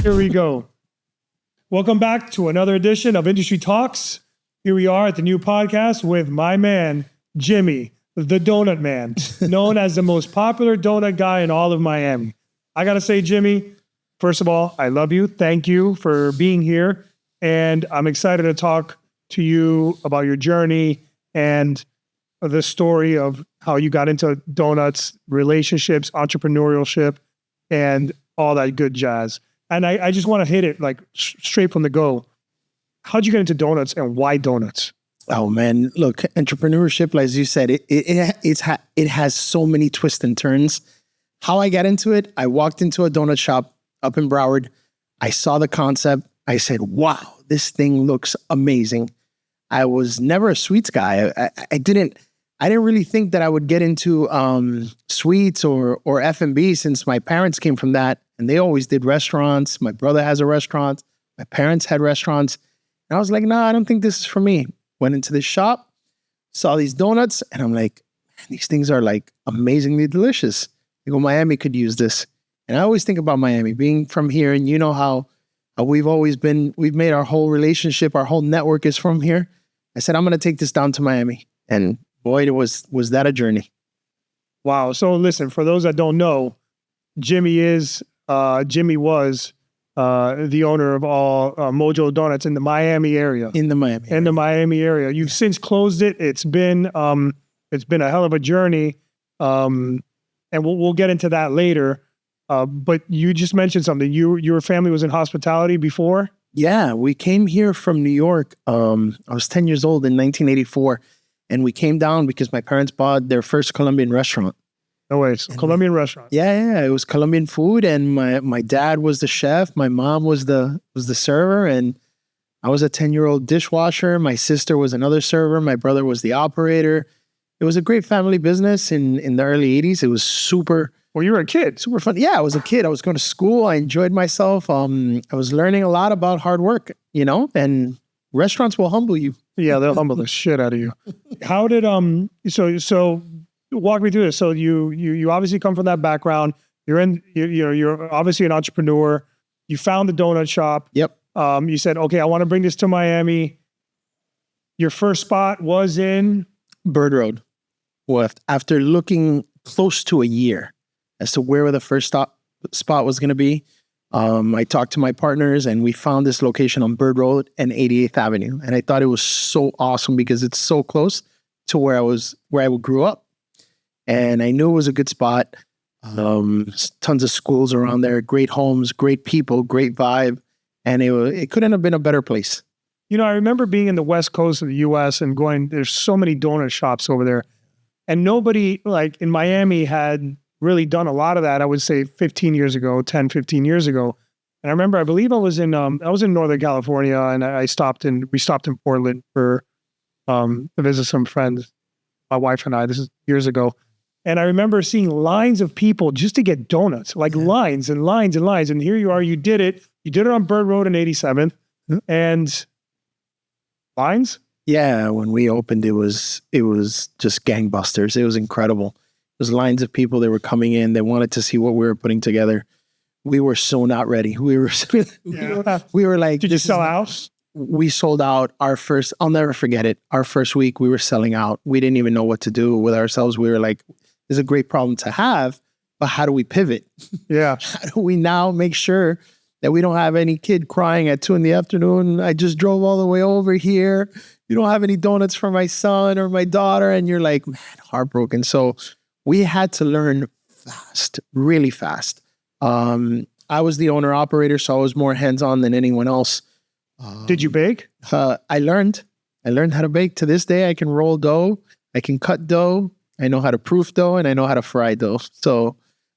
Here we go. Welcome back to another edition of Industry Talks. Here we are at the new podcast with my man, Jimmy, the Donut Man, known as the most popular donut guy in all of Miami. I got to say, Jimmy, first of all, I love you. Thank you for being here. And I'm excited to talk to you about your journey and the story of how you got into donuts, relationships, entrepreneurship, and all that good jazz. And I just want to hit it like straight from the go. How'd you get into donuts and why donuts? Oh man, look, entrepreneurship, as you said, it has so many twists and turns. How I got into it, I walked into a donut shop up in Broward. I saw the concept. I said, wow, this thing looks amazing. I was never a sweets guy. I didn't really think that I would get into sweets or F&B since my parents came from that. And they always did restaurants. My brother has a restaurant. My parents had restaurants. And I was like, no, I don't think this is for me. Went into the shop, saw these donuts, and I'm like, man, these things are like amazingly delicious. I go, Miami could use this. And I always think about Miami, being from here, and you know how we've made our whole relationship, our whole network is from here. I said, I'm going to take this down to Miami. And boy, was that a journey. Wow. So listen, for those that don't know, Jimmy was the owner of all Mojo Donuts in the Miami area. In the Miami area. You've since closed it. It's been a hell of a journey, and we'll get into that later. But you just mentioned something. Your family was in hospitality before? Yeah, we came here from New York. I was 10 years old in 1984, and we came down because my parents bought their first Colombian restaurant. No way. So Colombian restaurant. Yeah. It was Colombian food, and my dad was the chef. My mom was the server, and I was a 10-year-old dishwasher. My sister was another server. My brother was the operator. It was a great family business in the early 80s. It was super. Well, you were a kid. Super fun. Yeah, I was a kid. I was going to school. I enjoyed myself. I was learning a lot about hard work, and restaurants will humble you. Yeah, they'll humble the shit out of you. How did so walk me through this. So you obviously come from that background. You're obviously an entrepreneur. You found the donut shop. Yep. You said, okay, I want to bring this to Miami. Your first spot was in Bird Road. Well, after looking close to a year as to where the first spot was going to be, I talked to my partners, and we found this location on Bird Road and 88th Avenue. And I thought it was so awesome because it's so close to where I grew up. And I knew it was a good spot. Tons of schools around there, great homes, great people, great vibe. And it couldn't have been a better place. I remember being in the West Coast of the US and there's so many donut shops over there. And nobody, like in Miami, had really done a lot of that, I would say 15 years ago. And I remember, I believe I was in Northern California, and we stopped in Portland to visit some friends, my wife and I. This is years ago. And I remember seeing lines of people just to get donuts, lines and lines and lines. And here you are, you did it. You did it on Bird Road and 87th. And lines? Yeah, when we opened, it was just gangbusters. It was incredible. There's lines of people that were coming in. They wanted to see what we were putting together. We were so not ready. We were like, did you sell out? We sold out our first, I'll never forget it. Our first week, we were selling out. We didn't even know what to do with ourselves. We were like, this is a great problem to have, but how do we pivot? Yeah. How do we now make sure that we don't have any kid crying at 2 p.m? I just drove all the way over here. You don't have any donuts for my son or my daughter. And you're like, man, heartbroken. So we had to learn fast, really fast. I was the owner operator, so I was more hands-on than anyone else. Did you bake? I learned how to bake. To this day, I can roll dough. I can cut dough. I know how to proof dough, and I know how to fry dough. So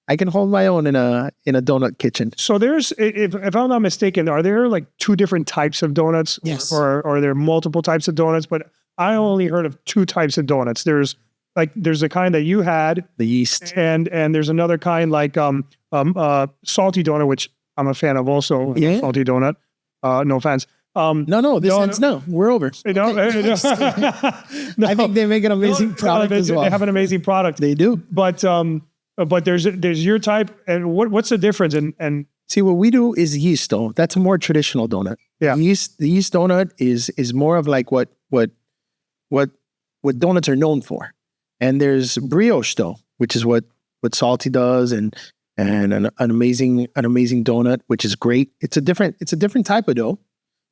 I can hold my own in a donut kitchen. So there's, if I'm not mistaken, are there like 2 different types of donuts? Yes. Or are there multiple types of donuts? But I only heard of 2 types of donuts. There's the kind that you had, the yeast, and there's another kind like salty donut, which I'm a fan of also. Yeah. Salty donut. No offense. No, we're over. I think they make an amazing product as well. They have an amazing product. They do. But there's your type, and what's the difference? And See, what we do is yeast dough. That's a more traditional donut. Yeah. The yeast donut is more of like what donuts are known for. And there's brioche dough, which is what Salty does, and an amazing donut, which is great. It's a different type of dough.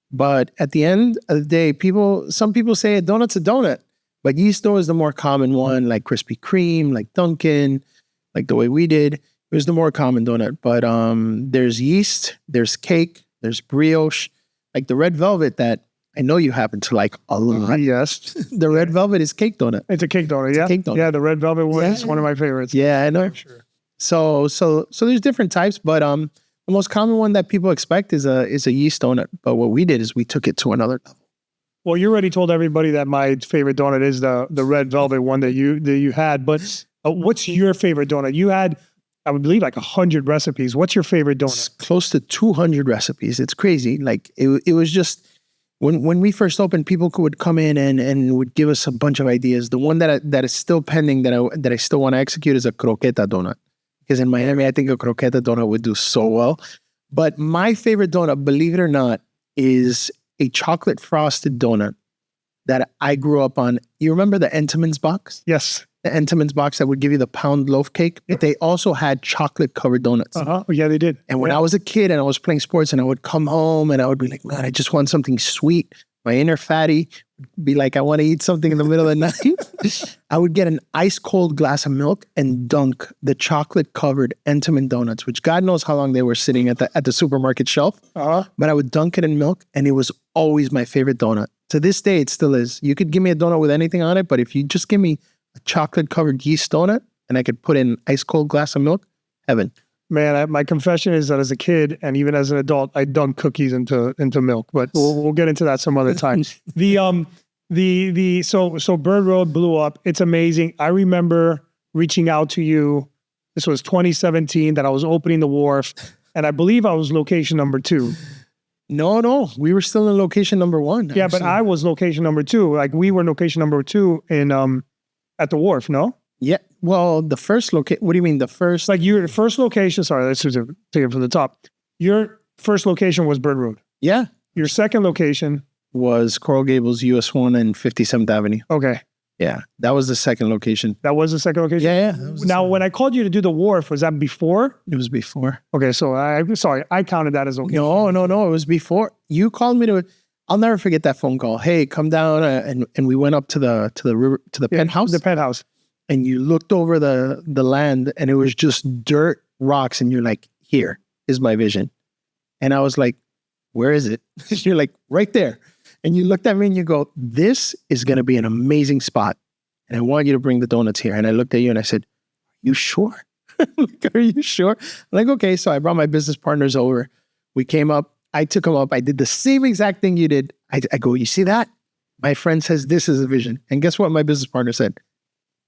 But at the end of the day, some people say a donut's a donut, but yeast dough is the more common one, like Krispy Kreme, like Dunkin, like the way we did. It was the more common donut. But there's yeast, there's cake, there's brioche, like the red velvet that I know you happen to like a lot. Yes. The red velvet is cake donut. It's a cake donut, yeah. Cake donut. Yeah, the red velvet one is one of my favorites. Yeah, I know. Sure. So there's different types, but the most common one that people expect is a yeast donut. But what we did is we took it to another level. Well, you already told everybody that my favorite donut is the red velvet one that you had. But what's your favorite donut? You had, I would believe, like 100 recipes. What's your favorite donut? It's close to 200 recipes. It's crazy. Like it was just when we first opened, people would come in and would give us a bunch of ideas. The one that is still pending that I still want to execute is a croqueta donut. Because in Miami, I think a croqueta donut would do so well. But my favorite donut, believe it or not, is a chocolate frosted donut that I grew up on. You remember the Entenmann's box? Yes. The Entenmann's box that would give you the pound loaf cake? But they also had chocolate covered donuts. Uh-huh. Yeah, they did. And when I was a kid and I was playing sports and I would come home and I would be like, man, I just want something sweet. My inner fatty would be like, I want to eat something in the middle of the night. I would get an ice cold glass of milk and dunk the chocolate covered Entenmann donuts, which God knows how long they were sitting at the supermarket shelf. Uh-huh. But I would dunk it in milk and it was always my favorite donut. To this day, it still is. You could give me a donut with anything on it, but if you just give me a chocolate covered yeast donut and I could put in an ice cold glass of milk, heaven. Man, my confession is that as a kid and even as an adult, I dunk cookies into milk, but we'll get into that some other time. So Bird Road blew up. It's amazing. I remember reaching out to you. This was 2017 that I was opening the Wharf, and I believe I was location number 2. No, we were still in location number 1. Yeah, but I was location number 2. Like we were location number 2 in at the Wharf. No. Yeah. Well, the first location. What do you mean? The first? Like your first location. Sorry, let's just take it from the top. Your first location was Bird Road. Yeah. Your second location was Coral Gables, US 1 and 57th Avenue. Okay. Yeah, that was the second location. That was the second location? Yeah. Now, when I called you to do the Wharf, was that before? It was before. Okay, so I counted that as okay. No, it was before. You called me to. I'll never forget that phone call. Hey, come down, and we went up to the penthouse. The penthouse. And you looked over the land and it was just dirt, rocks. And you're like, here is my vision. And I was like, where is it? You're like, right there. And you looked at me and you go, this is going to be an amazing spot. And I want you to bring the donuts here. And I looked at you and I said, you sure? Like, are you sure? I'm like, okay. So I brought my business partners over. We came up. I took them up. I did the same exact thing you did. I go, you see that? My friend says, this is a vision. And guess what my business partner said?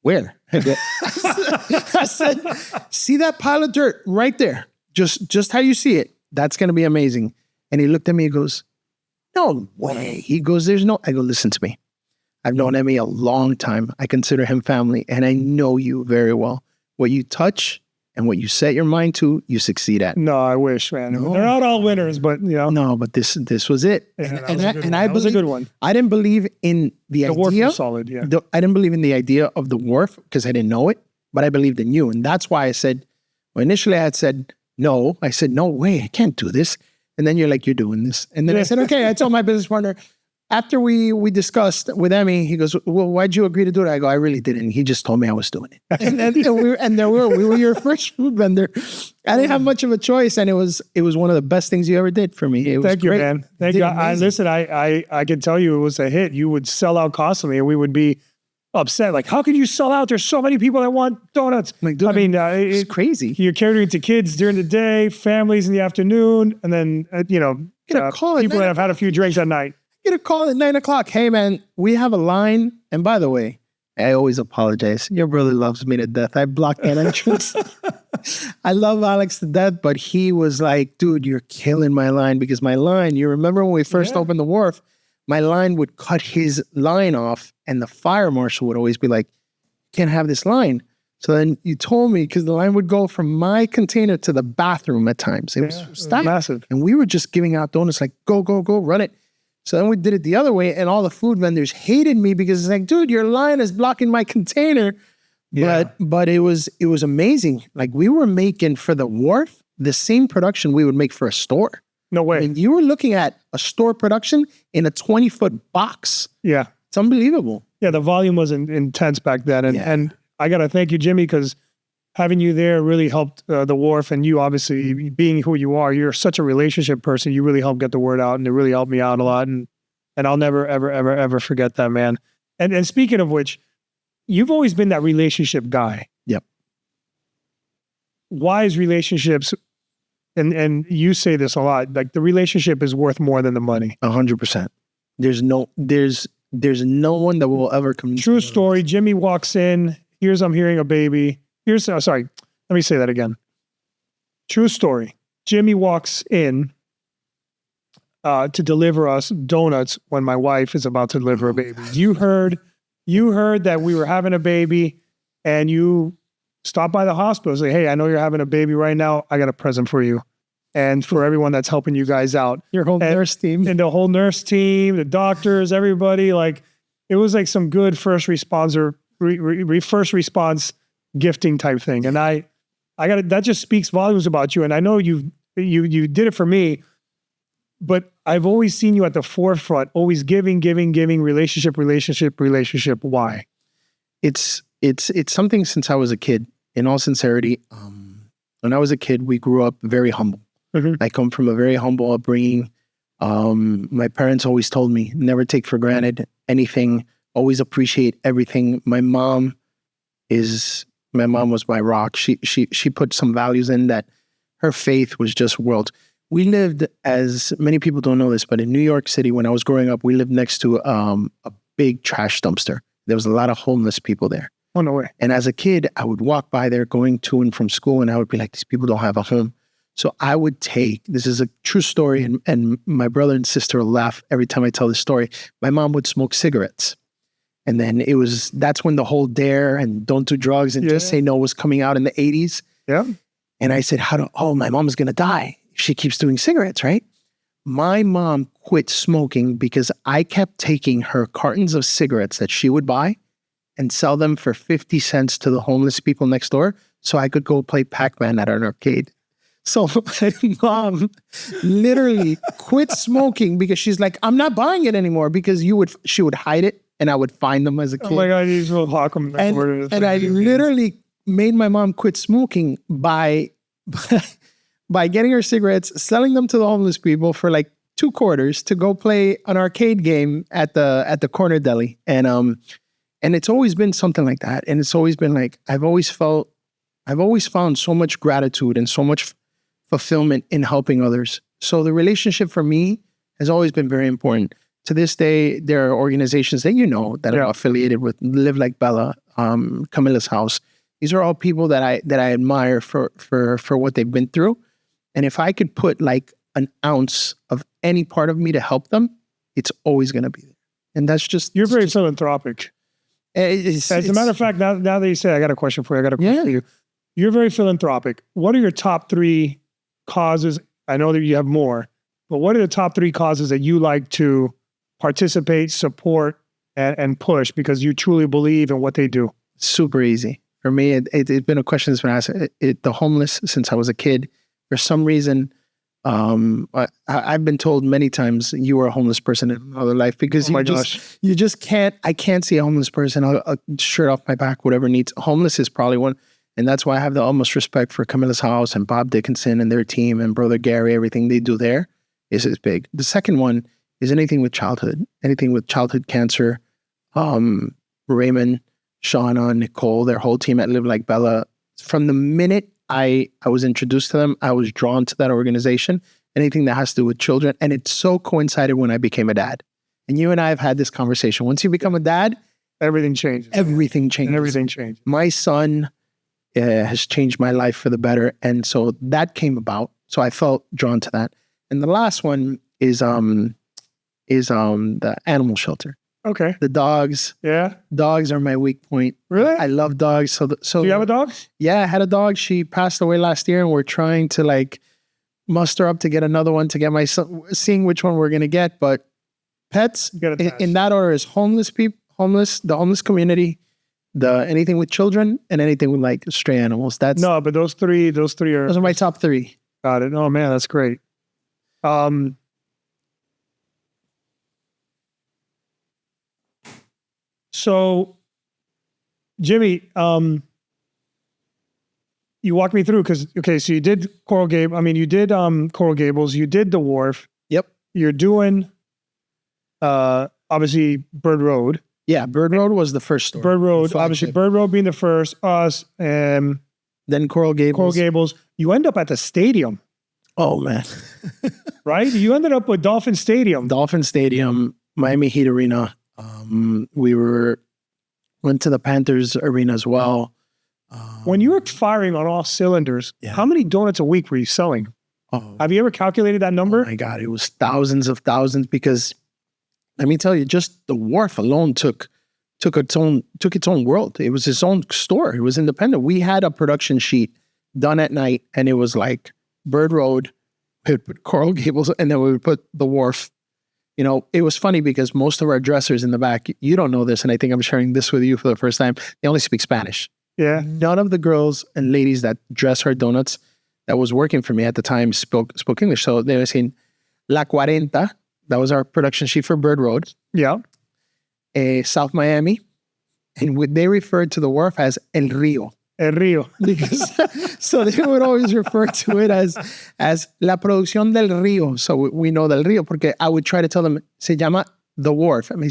Where? I said, see that pile of dirt right there? Just how you see it. That's going to be amazing. And he looked at me and goes, no way. He goes, there's no, I go, listen to me. I've known Emmy a long time. I consider him family and I know you very well. What you touch and what you set your mind to, you succeed at. No, I wish, man. No. They're not all winners, but you know. No, but this was it. Yeah, That was a good one. I didn't believe in the idea. Wharf was solid, yeah. I didn't believe in the idea of the Wharf because I didn't know it, but I believed in you. And that's why I said, well, initially I had said, no. I said, no way, I can't do this. And then you're like, you're doing this. And then I said, okay. I told my business partner, after we discussed with Emmy, he goes, well, why'd you agree to do it? I go, I really didn't. He just told me I was doing it. We were your first food vendor. I didn't have much of a choice. And it was one of the best things you ever did for me. It was Thank you, great. man. Thank you. I can tell you it was a hit. You would sell out constantly and we would be upset. Like, how could you sell out? There's so many people that want donuts. Like, dude, I mean, it's crazy. You're catering to kids during the day, families in the afternoon, and then, people that have had a few drinks at night. Get a call at 9:00. Hey, man, we have a line. And by the way, I always apologize. Your brother loves me to death. I blocked that entrance. I love Alex to death, but he was like, dude, you're killing my line because my line, you remember when we first opened the Wharf, my line would cut his line off and the fire marshal would always be like, can't have this line. So then you told me, because the line would go from my container to the bathroom at times. It was stacked. Massive. And we were just giving out donuts like, go, go, go, run it. So then we did it the other way, and all the food vendors hated me because it's like, dude, your line is blocking my container. Yeah. But it was amazing. Like, we were making for the Wharf the same production we would make for a store. No way. And you were looking at a store production in a 20-foot box. Yeah. It's unbelievable. Yeah, the volume was intense back then. And I got to thank you, Jimmy, because having you there really helped the Wharf, and you obviously being who you are, you're such a relationship person. You really helped get the word out, and it really helped me out a lot. And I'll never, ever, ever, ever forget that, man. And speaking of which, you've always been that relationship guy. Yep. Why is relationships, and you say this a lot, like the relationship is worth more than the money. 100%. There's no one that will ever come. True story. Jimmy walks in. I'm hearing a baby. Sorry, let me say that again. True story. Jimmy walks in to deliver us donuts when my wife is about to deliver a baby. You heard that we were having a baby, and you stopped by the hospital and say, hey, I know you're having a baby right now. I got a present for you. And for everyone that's helping you guys out. Your whole nurse team. And the whole nurse team, the doctors, everybody. Like, it was like some good first responder, first response gifting type thing. And I got it. That just speaks volumes about you. And I know you did it for me, but I've always seen you at the forefront, always giving, relationship. Why? It's something since I was a kid. In all sincerity, when I was a kid, we grew up very humble. Mm-hmm. I come from a very humble upbringing. My parents always told me, never take for granted anything, always appreciate everything. My mom was my rock. She put some values in that. Her faith was just world. We lived, as many people don't know this, but in New York City, when I was growing up, we lived next to a big trash dumpster. There was a lot of homeless people there. Oh, no way. And as a kid, I would walk by there going to and from school, and I would be like, these people don't have a home. So I would this is a true story, and my brother and sister will laugh every time I tell this story. My mom would smoke cigarettes. And then that's when the whole dare and don't do drugs and just say no was coming out in the 80s. Yeah. And I said, my mom is going to die if she keeps doing cigarettes, right? My mom quit smoking because I kept taking her cartons of cigarettes that she would buy and sell them for 50 cents to the homeless people next door so I could go play Pac-Man at an arcade. So my mom literally quit smoking because she's like, I'm not buying it anymore, because she would hide it and I would find them as a kid. Oh my God, you just will hawk them. And I literally made my mom quit smoking by getting her cigarettes, selling them to the homeless people for like $2 to go play an arcade game at the corner deli. And it's always been something like that. And it's always been like, I've always found so much gratitude and so much fulfillment in helping others. So the relationship for me has always been very important. To this day, there are organizations that that are affiliated with Live Like Bella, Camilla's House. These are all people that I admire for what they've been through. And if I could put like an ounce of any part of me to help them, it's always going to be there. And that's just... You're very philanthropic. As a matter of fact, now that you say, I got a question for you. For you. You're very philanthropic. What are your top 3 causes? I know that you have more, but what are the top 3 causes that you like to participate, support, and push because you truly believe in what they do? Super easy. For me, it's been a question that's been asked. The homeless since I was a kid. For some reason, I've been told many times you were a homeless person in another life because you just can't. I can't see a homeless person. I'll shirt off my back, whatever needs. Homeless is probably one, and that's why I have the utmost respect for Camilla's House and Bob Dickinson and their team and Brother Gary. Everything they do there is big. The second one is anything with childhood cancer. Raymond, Shauna, Nicole, their whole team at Live Like Bella. From the minute I was introduced to them, I was drawn to that organization, anything that has to do with children. And it so coincided when I became a dad. And you and I have had this conversation. Once you become a dad, everything changes. Everything changes. My son has changed my life for the better. And so that came about. So I felt drawn to that. And the last one is the animal shelter. Okay. The dogs. Yeah. Dogs are my weak point. Really? I love dogs. So Do you have a dog? Yeah, I had a dog. She passed away last year, and we're trying to like muster up to get another one to get my son, seeing which one we're gonna get. But pets in that order is the homeless community, the anything with children, and anything with like stray animals. But those three are my top three. Got it. Oh man, that's great. So Jimmy, you walk me through so you did Coral Gables. I mean, you did Coral Gables. You did the Wharf. Yep. You're doing obviously Bird Road. Yeah, Bird Road was the first store. Bird Road, obviously Bird Road being the first. Us and then Coral Gables. Coral Gables. You end up at the stadium. Oh man, right? You ended up with Dolphin Stadium. Dolphin Stadium, Miami Heat Arena. We went to the Panthers arena as well. When you were firing on all cylinders, how many donuts a week were you selling? Oh, have you ever calculated that number? Oh my God, it was thousands of thousands because let me tell you, just the Wharf alone took its own world. It was its own store. It was independent. We had a production sheet done at night, and it was like Bird Road, we would put Coral Gables, and then we would put the Wharf. You know, it was funny because most of our dressers in the back, you don't know this, and I think I'm sharing this with you for the first time, they only speak Spanish. Yeah. None of the girls and ladies that dress our donuts that was working for me at the time spoke English. So they were saying La Cuarenta. That was our production sheet for Bird Road. Yeah. South Miami. And they referred to the Wharf as El Rio. El Rio. Because, so they would always refer to it as La Producción del Rio. So we know del Rio, porque I would try to tell them, se llama the Wharf. I mean,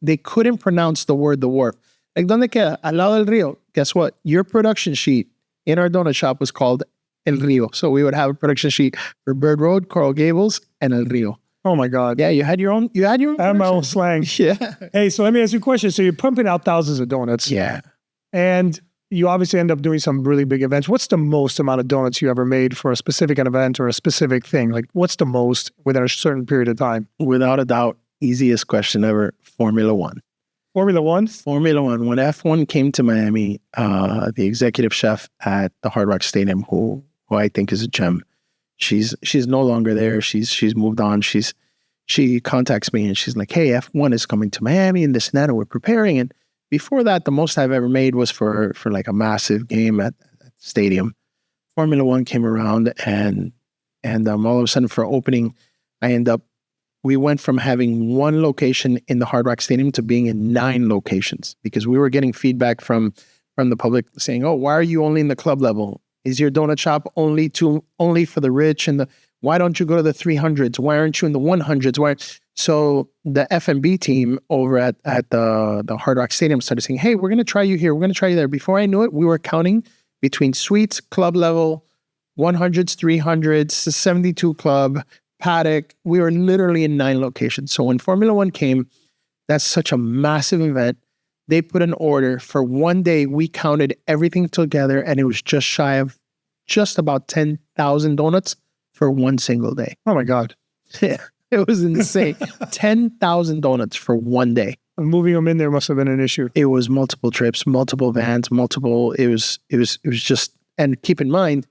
they couldn't pronounce the word the Wharf. Like, ¿dónde queda? Al lado del Rio. Guess what? Your production sheet in our donut shop was called El Rio. So we would have a production sheet for Bird Road, Coral Gables, and El Rio. Oh my God. Yeah, you had your own. I had my own slang. Yeah. Hey, so let me ask you a question. So you're pumping out thousands of donuts. Yeah. And you obviously end up doing some really big events. What's the most amount of donuts you ever made for a specific event or a specific thing? Like, what's the most within a certain period of time? Without a doubt, easiest question ever, Formula One. Formula One? Formula One. When F1 came to Miami, the executive chef at the Hard Rock Stadium, who I think is a gem, she's no longer there. She's moved on. She contacts me and she's like, hey, F1 is coming to Miami and this and that, and we're preparing. And before that, the most I've ever made was for like a massive game at the stadium. Formula One came around and all of a sudden for opening, we went from having one location in the Hard Rock Stadium to being in 9 locations because we were getting feedback from the public saying, oh, why are you only in the club level? Is your donut shop only for the rich? And why don't you go to the 300s? Why aren't you in the 100s? So the F&B team over at the Hard Rock Stadium started saying, hey, we're going to try you here. We're going to try you there. Before I knew it, we were counting between suites, club level, 100s, 300s, 72 club, paddock. We were literally in 9 locations. So when Formula One came, that's such a massive event. They put an order for one day. We counted everything together and it was just shy of just about 10,000 donuts for one single day. Oh my God. Yeah, it was insane. 10,000 donuts for one day. Moving them in there must have been an issue. It was multiple trips, multiple vans, it was just, and keep in mind,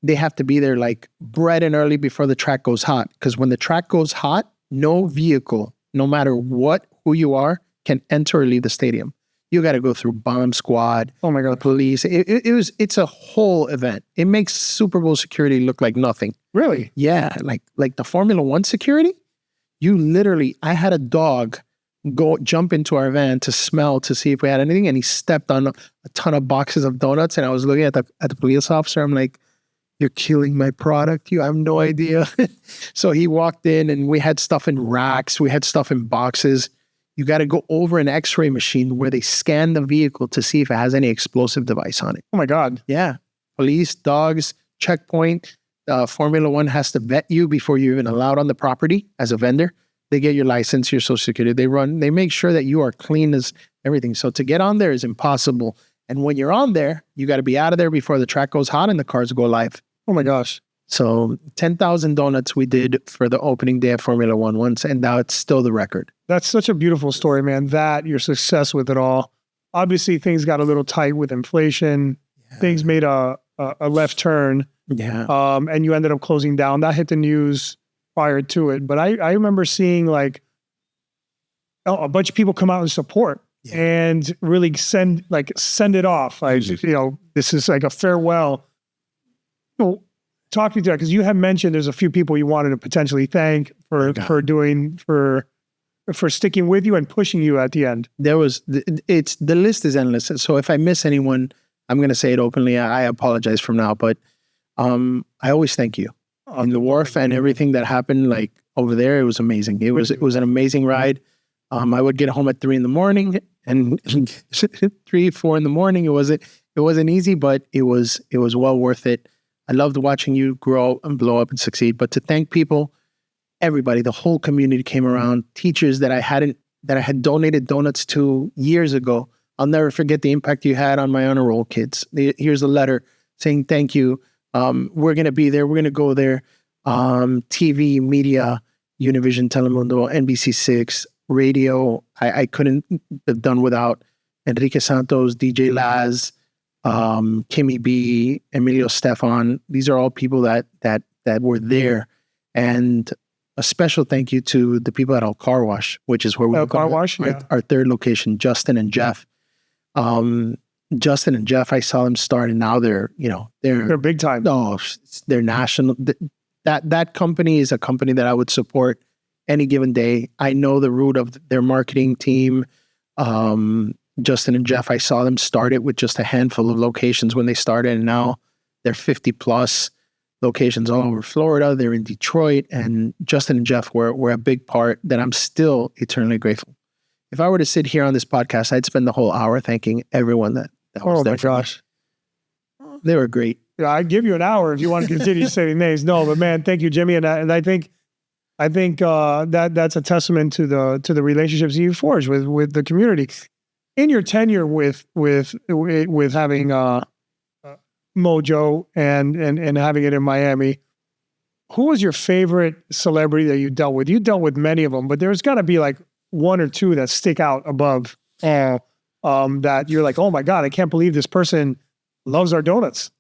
they have to be there like bright and early before the track goes hot. Because when the track goes hot, no vehicle, no matter who you are, can enter or leave the stadium. You got to go through bomb squad. Oh my God. Police. It's a whole event. It makes Super Bowl security look like nothing. Really? Yeah. Like the Formula One security, I had a dog jump into our van to smell to see if we had anything. And he stepped on a ton of boxes of donuts. And I was looking at the police officer. I'm like, you're killing my product. You have no idea. So he walked in and we had stuff in racks. We had stuff in boxes. You got to go over an x-ray machine where they scan the vehicle to see if it has any explosive device on it. Oh my God. Yeah. Police, dogs, checkpoint. Formula One has to vet you before you're even allowed on the property as a vendor. They get your license, your social security. They make sure that you are clean as everything. So to get on there is impossible. And when you're on there, you got to be out of there before the track goes hot and the cars go live. Oh my gosh. So 10,000 donuts we did for the opening day of Formula One once, and now it's still the record. That's such a beautiful story, man. That your success with it all. Obviously, things got a little tight with inflation. Yeah. Things made a left turn. Yeah. And you ended up closing down. That hit the news prior to it. But I remember seeing like a bunch of people come out and support and really send it off. Like, this is like a farewell. Talk me through that, because you had mentioned there's a few people you wanted to potentially thank for sticking with you and pushing you at the end. The list is endless. So if I miss anyone, I'm going to say it openly. I apologize from now, but I always thank you. On the Wharf and everything that happened, like over there, it was amazing. It was an amazing ride. I would get home at 3 a.m. and 3, 4 a.m. It wasn't easy, but it was well worth it. I loved watching you grow and blow up and succeed. But to thank people, everybody, the whole community came around. Teachers that I had donated donuts to years ago. I'll never forget the impact you had on my honor roll kids. Here's a letter saying thank you. We're going to be there. We're going to go there. TV, media, Univision, Telemundo, NBC6, radio. I couldn't have done without Enrique Santos, DJ Laz, Kimmy B, Emilio Stefan. These are all people that were there. And a special thank you to the people at El Car Wash, which is where we our third location, Justin and Jeff. Justin and Jeff, I saw them start, and now they're big time. Oh, they're national. That company is a company that I would support any given day. I know the root of their marketing team. Justin and Jeff, I saw them start it with just a handful of locations when they started, and now they're 50 plus locations all over Florida. They're in Detroit, and Justin and Jeff were a big part that I'm still eternally grateful. If I were to sit here on this podcast, I'd spend the whole hour thanking everyone that was there. Oh my gosh. They were great. Yeah, I'd give you an hour if you want to continue saying names. No, but man, thank you, Jimmy. And I think that's a testament to the relationships you forged with the community. In your tenure with having Mojo and having it in Miami, who was your favorite celebrity that you dealt with? You dealt with many of them, but there's got to be like one or two that stick out above that you're like, oh my God, I can't believe this person loves our donuts.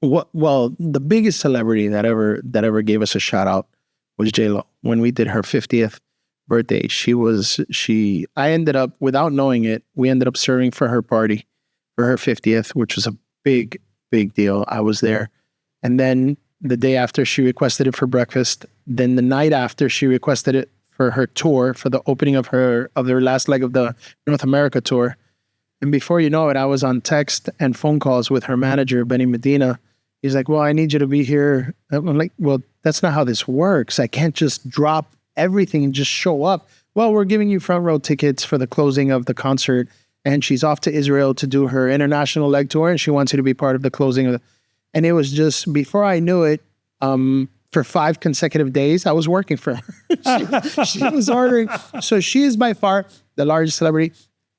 Well, the biggest celebrity that ever gave us a shout out was J.Lo. When we did her 50th birthday, I ended up, without knowing it, we ended up serving for her party for her 50th, which was a big, big deal. I was there. And then the day after, she requested it for breakfast. Then the night after, she requested it for her tour, for the opening of their last leg of the North America tour. And before you know it, I was on text and phone calls with her manager, Benny Medina. He's like, well, I need you to be here. I'm like, well, that's not how this works. I can't just drop everything and just show up. Well, we're giving you front row tickets for the closing of the concert, and she's off to Israel to do her international leg tour, and she wants you to be part of the closing of the. And it was just, before I knew it, for 5 consecutive days, I was working for her. she was ordering. So she is by far the largest celebrity.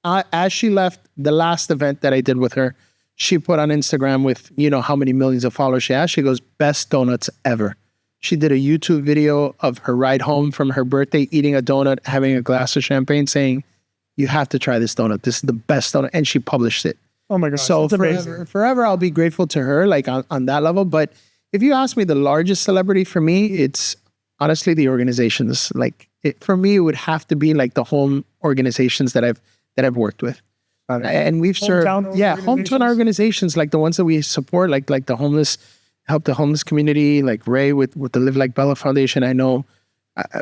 As she left the last event that I did with her, she put on Instagram with, how many millions of followers she has. She goes, best donuts ever. She did a YouTube video of her ride home from her birthday, eating a donut, having a glass of champagne, saying, you have to try this donut. This is the best donut. And she published it. Oh my gosh. So forever, I'll be grateful to her, like on that level. But if you ask me the largest celebrity for me, it's honestly the organizations. For me, it would have to be like the home organizations that I've worked with. And we've served, hometown organizations, like the ones that we support, like the homeless, help the homeless community, like Ray with the Live Like Bella Foundation. I know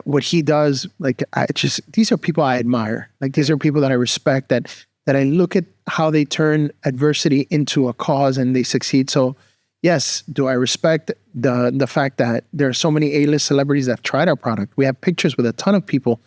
what he does. These are people I admire. Like, these are people that I respect, that I look at how they turn adversity into a cause and they succeed. So yes, do I respect the fact that there are so many A-list celebrities that have tried our product. We have pictures with a ton of people,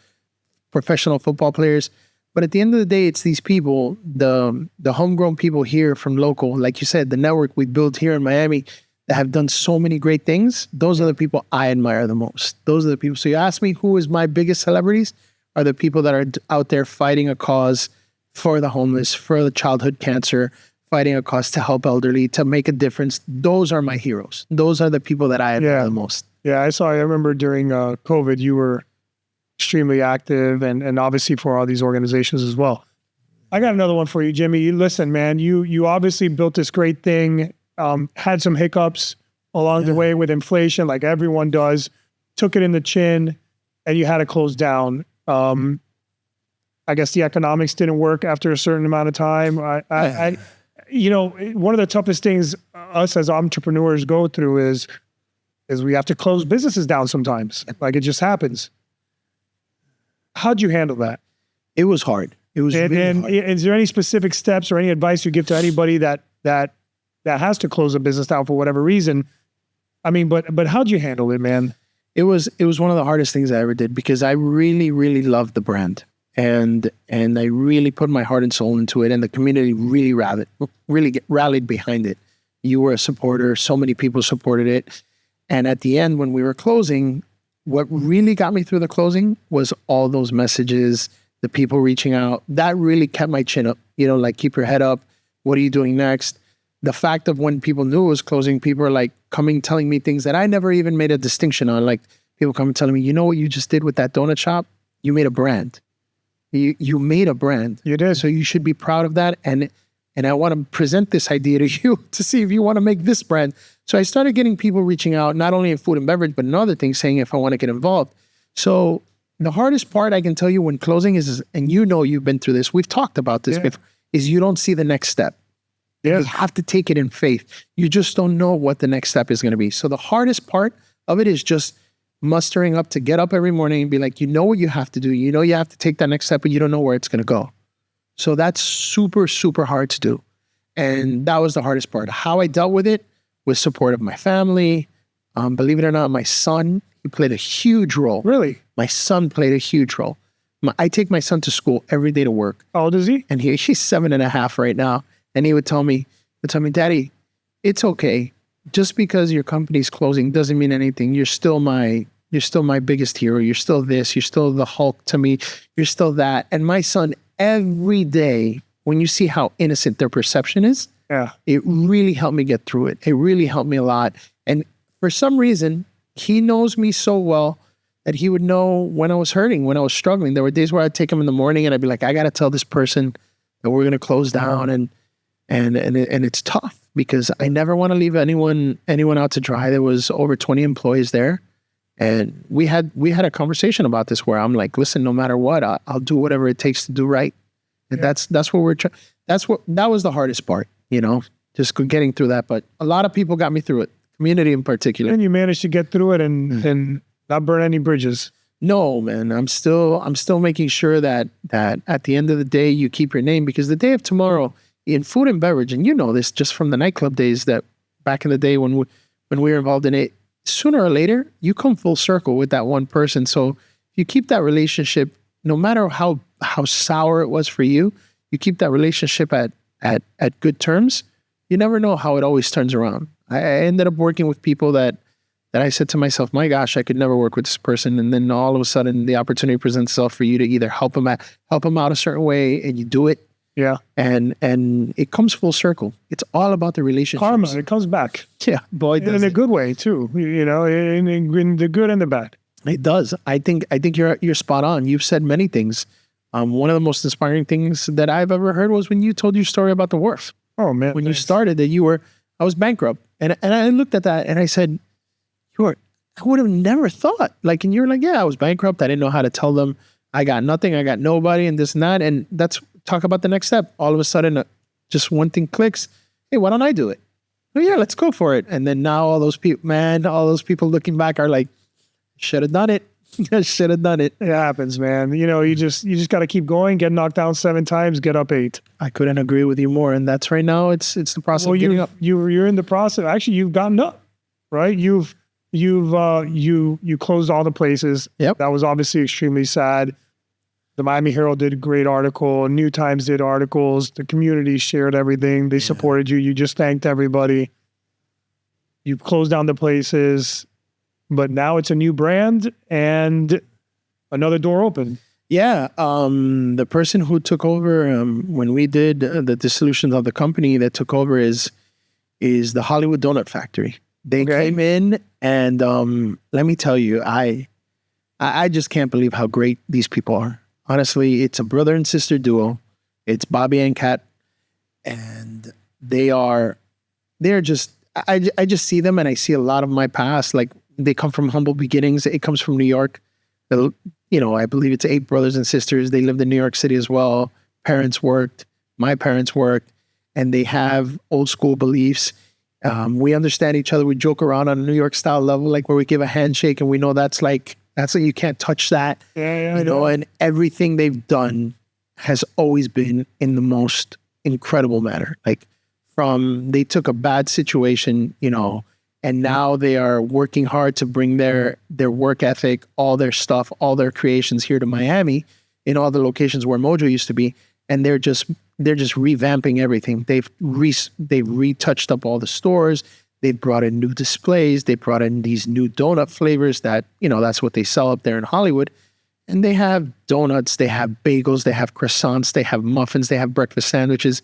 professional football players. But at the end of the day, it's these people, the homegrown people here from local, like you said, the network we built here in Miami that have done so many great things. Those are the people I admire the most. Those are the people. So you ask me who is my biggest celebrities, are the people that are out there fighting a cause for the homeless, for the childhood cancer, fighting a cause to help elderly, to make a difference. Those are my heroes. Those are the people that I admire the most. Yeah, I remember during COVID, you were extremely active and obviously for all these organizations as well. I got another one for you, Jimmy. Listen, man, you obviously built this great thing, had some hiccups along the way with inflation, like everyone does, took it in the chin, and you had to close down. I guess the economics didn't work after a certain amount of time. One of the toughest things us as entrepreneurs go through is we have to close businesses down sometimes. Like it just happens. How'd you handle that? It was hard. It was really hard. Is there any specific steps or any advice you give to anybody that has to close a business down for whatever reason? I mean, but how'd you handle it, man? It was one of the hardest things I ever did because I really, really loved the brand. And I really put my heart and soul into it, and the community really rallied behind it. You were a supporter. So many people supported it. And at the end, when we were closing, what really got me through the closing was all those messages, the people reaching out. That really kept my chin up. Like, keep your head up. What are you doing next? The fact of when people knew it was closing, people were like coming, telling me things that I never even made a distinction on. Like people coming telling me, you know what you just did with that donut shop? You made a brand. You made a brand. You did. So you should be proud of that. And I want to present this idea to you to see if you want to make this brand. So I started getting people reaching out, not only in food and beverage, but in other things, saying if I want to get involved. So the hardest part I can tell you when closing is, and you've been through this, we've talked about this before, is you don't see the next step. Yeah. You have to take it in faith. You just don't know what the next step is going to be. So the hardest part of it is just mustering up to get up every morning and be like, what you have to do. You have to take that next step, but you don't know where it's going to go. So that's super, super hard to do. And that was the hardest part. How I dealt with it was support of my family. Believe it or not, my son, he played a huge role. Really? My son played a huge role. I take my son to school every day to work. How old is he? And he's 7.5 right now. And he would tell me, Daddy, it's okay. Just because your company's closing doesn't mean anything. You're still my biggest hero. You're still this. You're still the Hulk to me. You're still that. And my son, every day, when you see how innocent their perception is, it really helped me get through it. It really helped me a lot. And for some reason, he knows me so well that he would know when I was hurting, when I was struggling. There were days where I'd take him in the morning and I'd be like, I got to tell this person that we're going to close down. And it's tough because I never want to leave anyone out to dry. There was over 20 employees there. And we had a conversation about this where I'm like, listen, no matter what, I'll do whatever it takes to do right. And that's what we're trying. That was the hardest part, just getting through that. But a lot of people got me through it, community in particular. And you managed to get through it and not burn any bridges. No, man, I'm still making sure that at the end of the day, you keep your name, because the day of tomorrow in food and beverage, and this just from the nightclub days, that back in the day when we were involved in it, sooner or later, you come full circle with that one person. So if you keep that relationship, no matter how sour it was for you, you keep that relationship at good terms, you never know how it always turns around. I ended up working with people that I said to myself, my gosh, I could never work with this person. And then all of a sudden the opportunity presents itself for you to either help them out a certain way, and you do it. Yeah. And it comes full circle. It's all about the relationship. Karma, it comes back. Yeah, boy, in a good way too. In the good and the bad. It does. I think you're spot on. You've said many things. One of the most inspiring things that I've ever heard was when you told your story about the Wharf. Oh man. When you started that I was bankrupt. And I looked at that and I said, I would have never thought. Like, and you're like, yeah, I was bankrupt. I didn't know how to tell them I got nothing. I got nobody and this and that. And talk about the next step. All of a sudden, just one thing clicks. Hey, why don't I do it? Oh yeah, let's go for it. And then now all those people looking back are like, should have done it. Should have done it. It happens, man. You just got to keep going. Get knocked down 7 times, get up 8. I couldn't agree with you more. And that's right now. It's the process of getting up. You're in the process. Actually, you've gotten up, right? You closed all the places. Yep. That was obviously extremely sad. The Miami Herald did a great article. New Times did articles. The community shared everything. They supported you. You just thanked everybody. You closed down the places, but now it's a new brand and another door open. Yeah, the person who took over when we did the dissolution of the company that took over is the Hollywood Donut Factory. They came in, and let me tell you, I just can't believe how great these people are. Honestly, it's a brother and sister duo. It's Bobby and Kat, and they're just, I just see them, and I see a lot of my past. Like, they come from humble beginnings. It comes from New York. I believe it's 8 brothers and sisters. They lived in New York City as well. Parents worked. My parents worked, and they have old school beliefs. We understand each other. We joke around on a New York style level, like where we give a handshake, and we know that's like you can't touch that. And everything they've done has always been in the most incredible manner. Like, from they took a bad situation, and now they are working hard to bring their work ethic, all their stuff, all their creations here to Miami, in all the locations where Mojo used to be, and they're just revamping everything. They've retouched up all the stores. They've brought in new displays. They brought in these new donut flavors that that's what they sell up there in Hollywood. And they have donuts, they have bagels, they have croissants, they have muffins, they have breakfast sandwiches.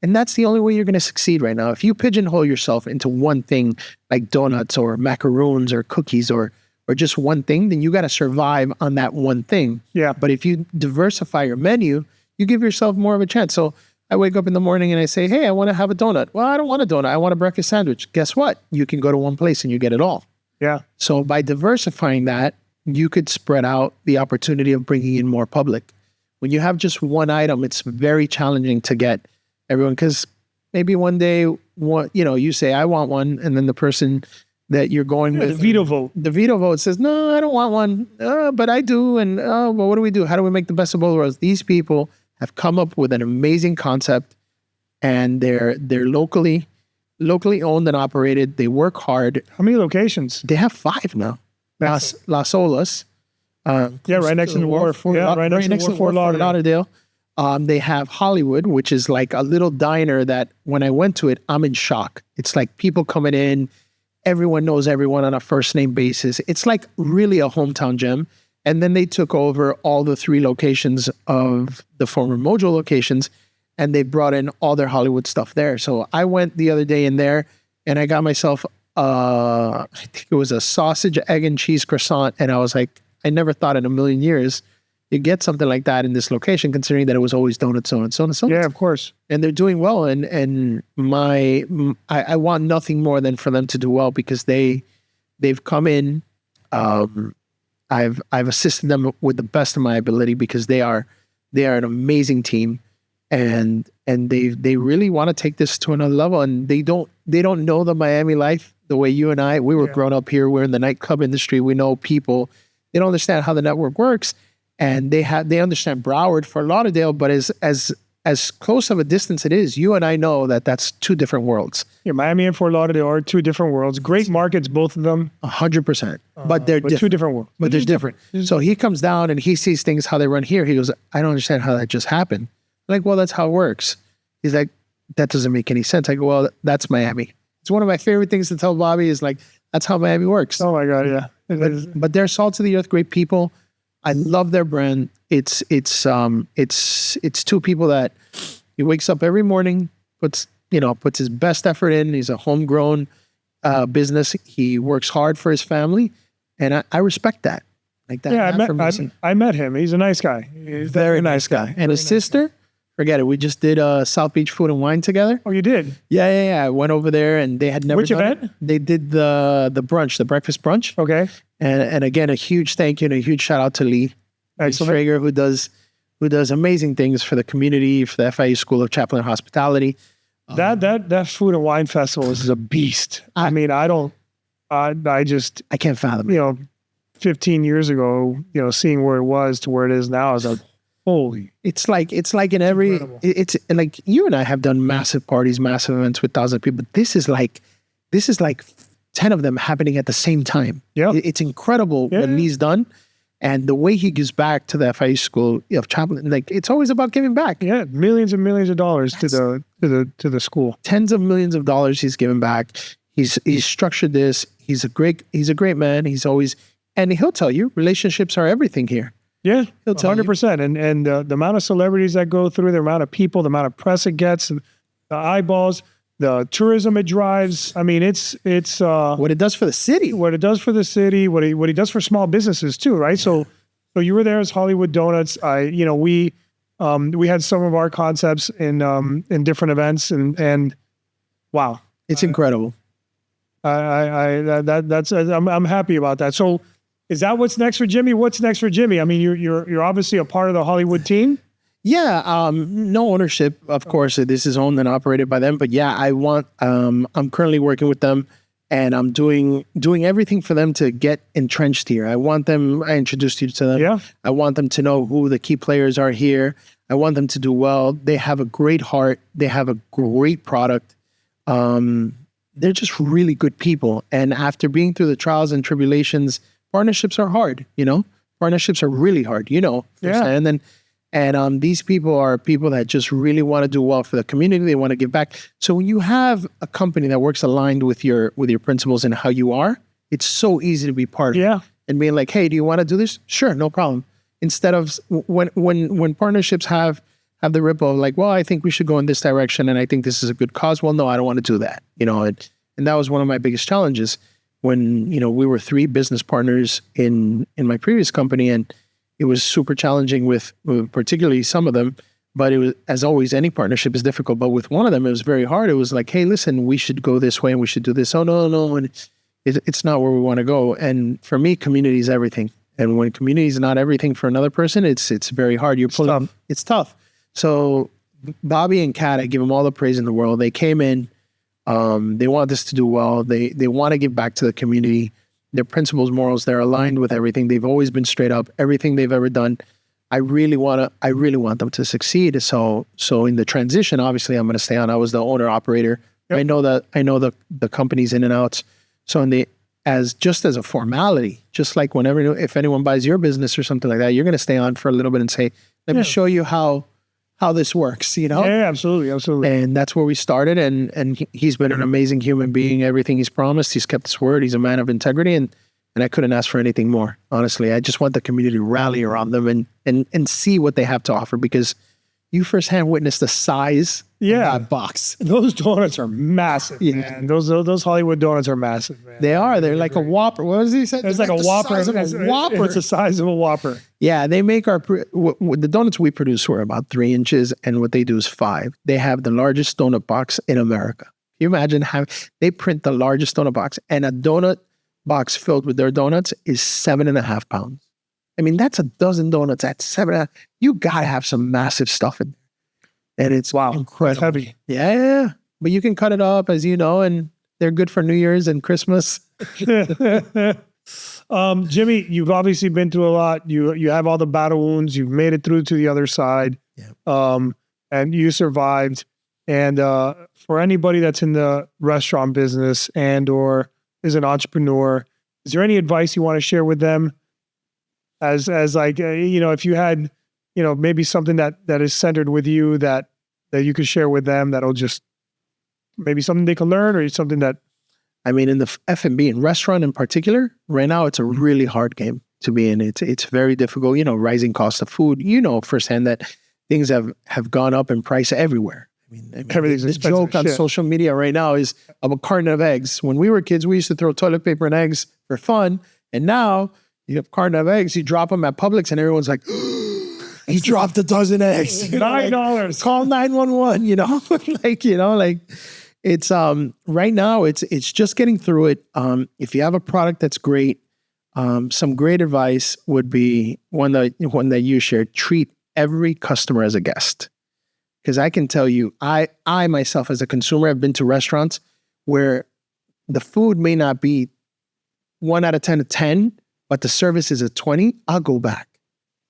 And that's the only way you're going to succeed right now. If you pigeonhole yourself into one thing, like donuts or macaroons or cookies or just one thing, then you got to survive on that one thing. Yeah. But if you diversify your menu, you give yourself more of a chance. So I wake up in the morning and I say, hey, I want to have a donut. Well, I don't want a donut. I want a breakfast sandwich. Guess what? You can go to one place and you get it all. Yeah. So by diversifying that, you could spread out the opportunity of bringing in more public. When you have just one item, it's very challenging to get everyone, because maybe one day, you say, I want one, and then the person that you're going with, the veto vote says, no, I don't want one, but I do, and well, what do we do? How do we make the best of both worlds? These people have come up with an amazing concept, and they're locally owned and operated. They work hard. How many locations? They have 5 now. Las Olas. Right next to the Wharf. Right next to Fort Lauderdale. They have Hollywood, which is like a little diner that when I went to it, I'm in shock. It's like people coming in, everyone knows everyone on a first name basis. It's like really a hometown gem. And then they took over all the 3 locations of the former Mojo locations, and they brought in all their Hollywood stuff there. So I went the other day in there, and I got myself, I think it was a sausage, egg, and cheese croissant. And I was like, I never thought in a million years you get something like that in this location, considering that it was always donuts. Yeah, of course. And they're doing well. And I want nothing more than for them to do well, because they've come in. I've assisted them with the best of my ability, because they are an amazing team, and they really want to take this to another level. And they don't know the Miami life the way you and I. We were grown up here. We're in the nightclub industry. We know people. They don't understand how the network works, and they understand Broward, Fort Lauderdale, but as close of a distance it is, you and I know that that's 2 different worlds. Yeah, Miami and Fort Lauderdale are 2 different worlds. Great markets, both of them. 100%. But they're different. 2 different worlds. But they're different. So he comes down and he sees things how they run here. He goes, I don't understand how that just happened. I'm like, well, that's how it works. He's like, that doesn't make any sense. I go, well, that's Miami. It's one of my favorite things to tell Bobby is like, that's how Miami works. Oh my God, yeah. But they're salt of the earth, great people. I love their brand. It's 2 people that he wakes up every morning, puts his best effort in. He's a homegrown business. He works hard for his family, and I respect that. Like that. Yeah, I met him. He's a nice guy. He's very nice guy. And his sister, forget it. We just did South Beach Food and Wine together. Oh, you did? Yeah. I went over there, and they had never. Which event? It. They did the brunch, the breakfast brunch. Okay. And again, a huge thank you and a huge shout out to Lee Traeger, who does amazing things for the community, for the FIU School of Chaplain and Hospitality. That food and wine festival is a beast. I can't fathom it. 15 years ago, seeing where it was to where it is now is like, holy. It's like in every, it's like you and I have done massive parties, massive events with 1,000 people. This is like 10 of them happening at the same time. Yeah. It's incredible what Lee's done. And the way he gives back to the FIU School of Chaplain, like it's always about giving back. Yeah, millions and millions of dollars to the school. Tens of millions of dollars he's given back. He's structured this. He's a great man. He's always, and he'll tell you, relationships are everything here. Yeah, He'll tell you. 100%. And the amount of celebrities that go through, the amount of people, the amount of press it gets, the eyeballs, the tourism it drives. I mean, it's What it does for the city. what it does for the city, what he does for small businesses too, right? So you were there as Hollywood Donuts. We had some of our concepts in different events, and wow, It's incredible. I'm happy about that. So is that what's next for Jimmy? What's next for Jimmy? I mean, you're obviously a part of the Hollywood team. Yeah, no ownership, of course. This is owned and operated by them. But yeah, I'm currently working with them, and I'm doing everything for them to get entrenched here. I introduced you to them. Yeah. I want them to know who the key players are here. I want them to do well. They have a great heart. They have a great product. They're just really good people. And after being through the trials and tribulations, partnerships are hard, Partnerships are really hard, Yeah. And these people are people that just really want to do well for the community. They want to give back. So when you have a company that works aligned with your principles and how you are, it's so easy to be part of it. Yeah. And being like, hey, do you want to do this? Sure, no problem. Instead of when partnerships have the ripple of like, well, I think we should go in this direction and I think this is a good cause. Well, no, I don't want to do that. And that was one of my biggest challenges when, we were 3 business partners in my previous company, and it was super challenging with particularly some of them, but it was, as always, any partnership is difficult. But with one of them, it was very hard. It was like, hey, listen, we should go this way and we should do this. Oh, no. And it's not where we want to go. And for me, community is everything. And when community is not everything for another person, it's very hard. It's tough. So Bobby and Kat, I give them all the praise in the world. They came in, they want this to do well. They want to give back to the community. Their principles, morals, they're aligned with everything. They've always been straight up. Everything they've ever done, I really want them to succeed. So in the transition, obviously, I'm going to stay on. I was the owner operator. Yep. I know the company's in and outs. So as a formality, just like if anyone buys your business or something like that, you're going to stay on for a little bit and say, let me show you how this works, Yeah, absolutely. And that's where we started. And he's been an amazing human being. Everything he's promised, he's kept his word. He's a man of integrity. And I couldn't ask for anything more, honestly. I just want the community to rally around them and see what they have to offer, because you firsthand witnessed the size of that box. Those donuts are massive, man. Those Hollywood donuts are massive, man. They are. They're like a Whopper. What was he saying? It's like a Whopper. It's the size of a Whopper. Yeah, they make the donuts we produce were about 3 inches, and what they do is 5. They have the largest donut box in America. Can you imagine they print the largest donut box, and a donut box filled with their donuts is 7.5 pounds. I mean, that's a dozen donuts at 7. You gotta have some massive stuff in there, and it's incredible. It's heavy. Yeah, but you can cut it up, as you know, and they're good for New Year's and Christmas. Jimmy, you've obviously been through a lot. You have all the battle wounds. You've made it through to the other side, and you survived. And for anybody that's in the restaurant business and or is an entrepreneur, is there any advice you want to share with them? As like, if you had, maybe something that is centered with you that you could share with them, that'll just maybe something they can learn, or something that. I mean, in the F&B and restaurant in particular, right now, it's a really hard game to be in. It's very difficult, rising cost of food, firsthand that things have gone up in price everywhere. I mean everything's the joke on social media right now is of a carton of eggs. When we were kids, we used to throw toilet paper and eggs for fun. And now you have a carton of eggs, you drop them at Publix and everyone's like, he dropped a dozen eggs. $9. Call 911, it's right now it's just getting through it. If you have a product that's great, some great advice would be one that you shared: treat every customer as a guest. Because I can tell you, I myself as a consumer have been to restaurants where the food may not be 1 out of 10 to 10, but the service is a 20. I'll go back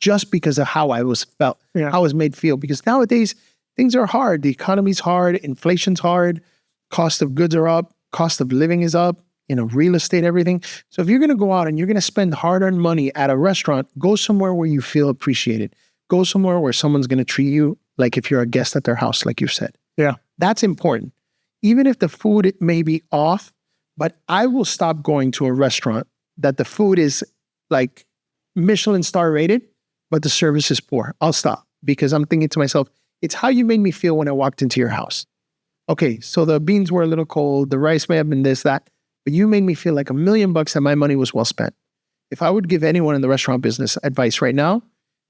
just because of how I was how I was made feel. Because nowadays things are hard. The economy's hard. Inflation's hard. Cost of goods are up. Cost of living is up. Real estate, everything. So if you're going to go out and you're going to spend hard-earned money at a restaurant, go somewhere where you feel appreciated. Go somewhere where someone's going to treat you like if you're a guest at their house, like you said. Yeah. That's important. Even if the food may be off, but I will stop going to a restaurant that the food is like Michelin star rated but the service is poor. I'll stop because I'm thinking to myself, it's how you made me feel when I walked into your house. Okay, so the beans were a little cold, the rice may have been this, that, but you made me feel like $1 million that my money was well spent. If I would give anyone in the restaurant business advice right now,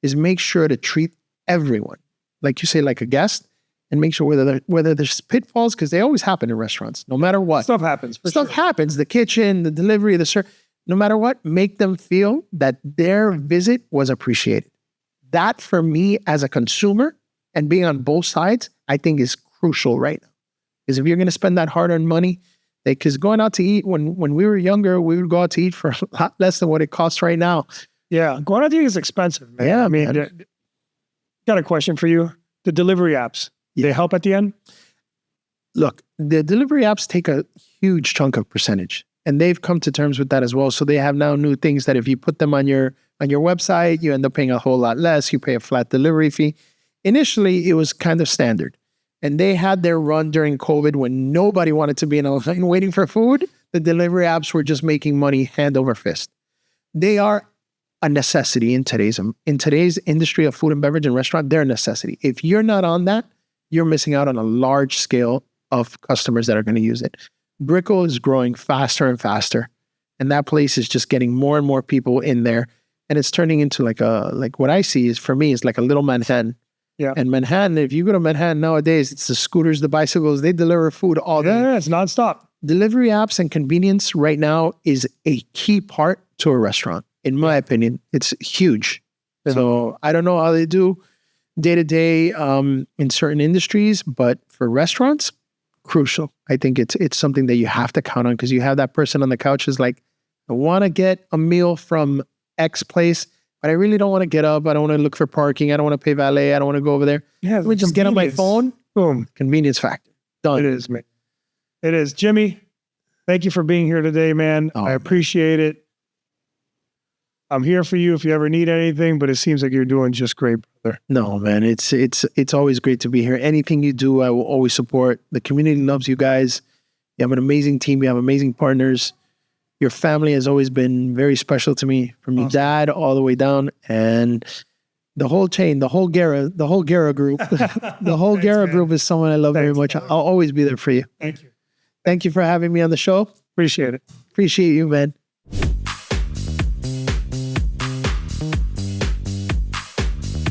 is make sure to treat everyone, like you say, like a guest, and make sure whether there's pitfalls, because they always happen in restaurants, no matter what. Stuff happens. Stuff happens. The kitchen, the delivery, the service, no matter what, make them feel that their visit was appreciated. That for me as a consumer and being on both sides, I think is crucial right now. Because if you're going to spend that hard-earned money, because going out to eat, when we were younger, we would go out to eat for a lot less than what it costs right now. Yeah, going out to eat is expensive, man. Yeah, I mean, got a question for you. The delivery apps, they help at the end? Look, the delivery apps take a huge chunk of percentage, and they've come to terms with that as well. So they have now new things that if you put them on your website, you end up paying a whole lot less. You pay a flat delivery fee. Initially, it was kind of standard. And they had their run during COVID when nobody wanted to be in a line waiting for food. The delivery apps were just making money hand over fist. They are a necessity in today's industry of food and beverage and restaurant. They're a necessity. If you're not on that, you're missing out on a large scale of customers that are going to use it. Brickell is growing faster and faster, and that place is just getting more and more people in there, and it's turning into like what I see is, for me, is like a little Manhattan. Yeah. And Manhattan, if you go to Manhattan nowadays, it's the scooters, the bicycles, they deliver food all day. Yeah, it's nonstop. Delivery apps and convenience right now is a key part to a restaurant. In my opinion, it's huge. So I don't know how they do day to day in certain industries, but for restaurants, crucial. I think it's something that you have to count on, because you have that person on the couch who's like, I want to get a meal from X place, but I really don't want to get up. I don't want to look for parking. I don't want to pay valet. I don't want to go over there. Yeah, Let me just get on my phone. Boom. Convenience factor. Done. It is, man. It is. Jimmy, thank you for being here today, man. I appreciate it. I'm here for you if you ever need anything, but it seems like you're doing just great, brother. No, man. It's always great to be here. Anything you do, I will always support. The community loves you guys. You have an amazing team. You have amazing partners. Your family has always been very special to me, from your dad all the way down, and the whole chain, the whole Guerra group. The whole Guerra group is someone I love very much. Brother. I'll always be there for you. Thank you. Thank you for having me on the show. Appreciate it. Appreciate you, man.